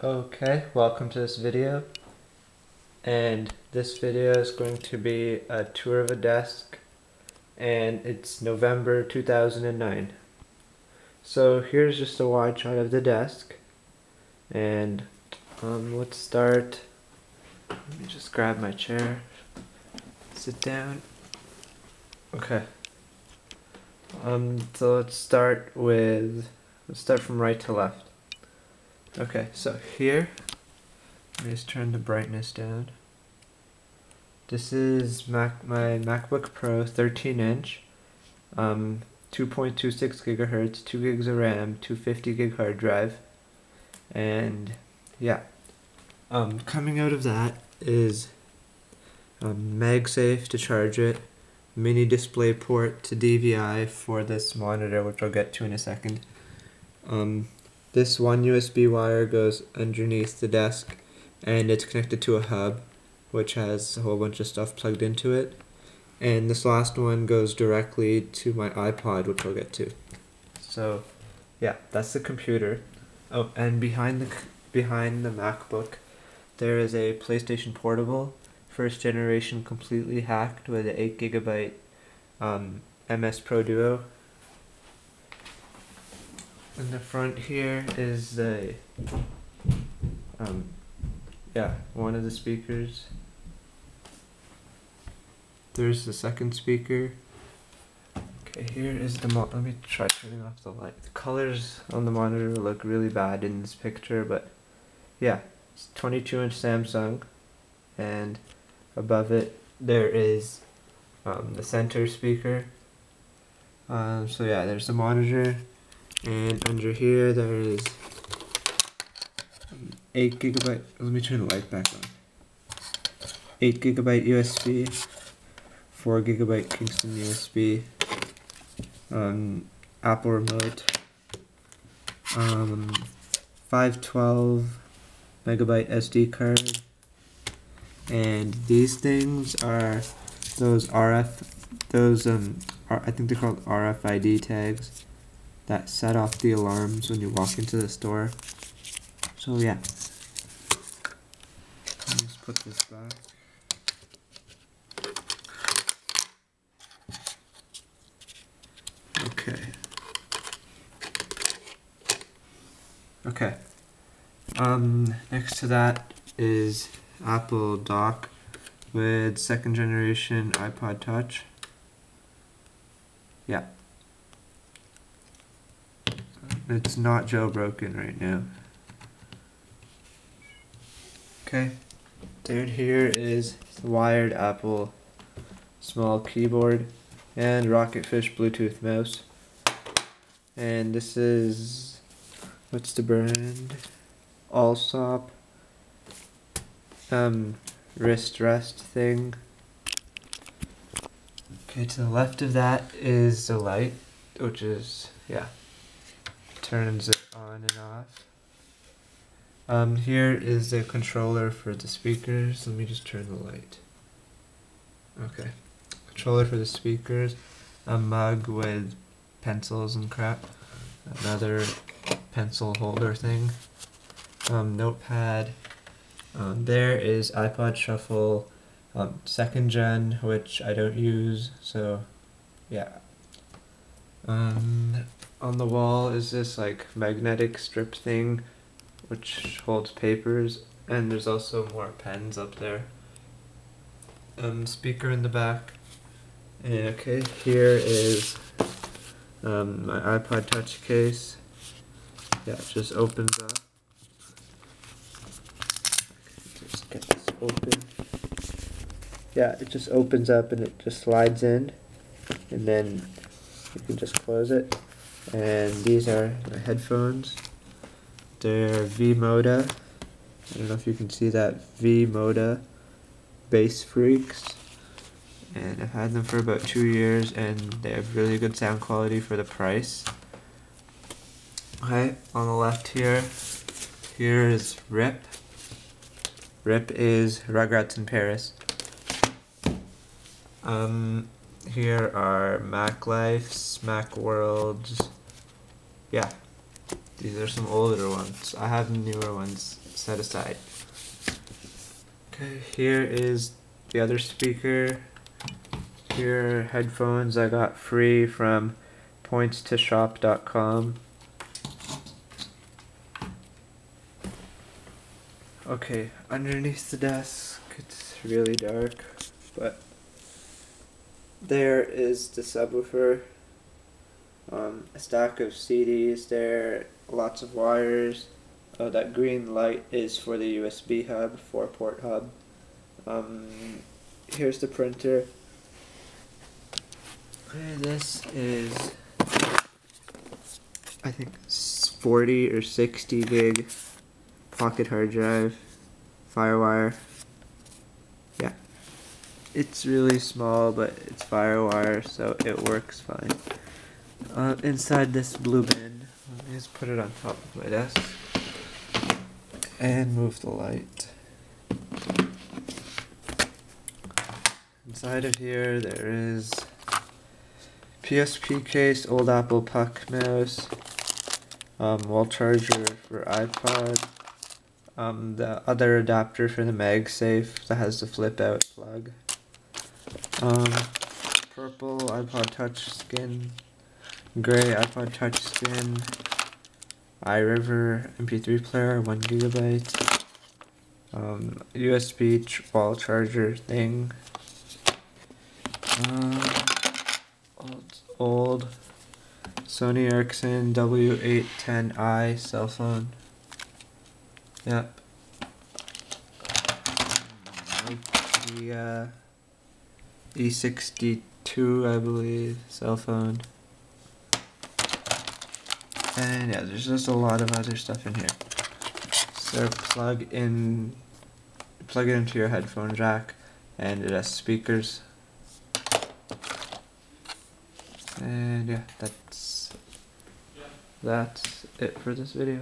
Okay, welcome to this video, and this video is going to be a tour of a desk, and it's November 2009. So here's just a wide shot of the desk, and let's start. Let me just grab my chair, sit down. Okay. So let's start from right to left. Okay, so here, let me just turn the brightness down. This is my MacBook Pro 13-inch, 2.26 gigahertz, 2 gigs of RAM, 250 gig hard drive, and yeah. Coming out of that is MagSafe to charge it, mini display port to DVI for this monitor, which I'll get to in a second. This one USB wire goes underneath the desk, and it's connected to a hub, which has a whole bunch of stuff plugged into it. And this last one goes directly to my iPod, which I'll get to. So, yeah, that's the computer. Oh, and behind the MacBook, there is a PlayStation Portable, first generation, completely hacked with an 8 GB MS Pro Duo. In the front here is the one of the speakers. There's the second speaker. Okay, here is the let me try turning off the light. The colors on the monitor look really bad in this picture, but yeah, it's 22-inch Samsung, and above it there is the center speaker. So yeah, there's the monitor. And under here there is 8 GB, let me turn the light back on. 8 GB USB, 4 GB Kingston USB, Apple remote, 512 megabyte SD card, and these things are those I think they're called RFID tags that set off the alarms when you walk into the store. So yeah, let me just put this back. Okay. Next to that is Apple Dock with 2nd generation iPod Touch. Yeah. It's not jailbroken right now. Okay. Down here is the wired Apple small keyboard and Rocketfish Bluetooth mouse. And this is, what's the brand? Allsop wrist rest thing. Okay, to the left of that is the light, which is, yeah, turns it on and off. Here is the controller for the speakers. Let me just turn the light. Okay. Controller for the speakers. A mug with pencils and crap. Another pencil holder thing. Notepad. There is iPod Shuffle 2nd gen, which I don't use, so yeah. On the wall is this like magnetic strip thing which holds papers, and there's also more pens up there. Speaker in the back. And okay, here is my iPod Touch case. Yeah, it just opens up. Just get this open. Yeah, it just opens up and it just slides in, and then you can just close it. And these are my headphones. They're V-Moda. I don't know if you can see that. V-Moda Bass Freaks. And I've had them for about 2 years, and they have really good sound quality for the price. Okay, on the left here is RIP. RIP is Rugrats in Paris. Here are Mac Lifes, Mac Worlds. Yeah, These are some older ones. I have newer ones set aside. Okay, here is the other speaker. Here are headphones I got free from pointstoshop.com. Okay, underneath the desk, it's really dark, but there is the subwoofer, a stack of CDs there, lots of wires. Oh, that green light is for the USB hub, 4-port hub. Here's the printer. Okay, this is, I think, 40 or 60 gig pocket hard drive, FireWire. Yeah, it's really small, but it's FireWire, so it works fine. Inside this blue bin, let me just put it on top of my desk and move the light. Inside of here there is PSP case, old Apple Puck mouse, wall charger for iPod, the other adapter for the MagSafe that has the flip out plug, purple iPod Touchscreen, gray iPod Touchscreen, iRiver MP3 player, 1 gigabyte, USB wall charger thing, old Sony Ericsson W810i cell phone. Yep. Nokia E62, I believe, cell phone. And yeah, there's just a lot of other stuff in here. So plug it into your headphone jack, and it has speakers. And yeah, that's it for this video.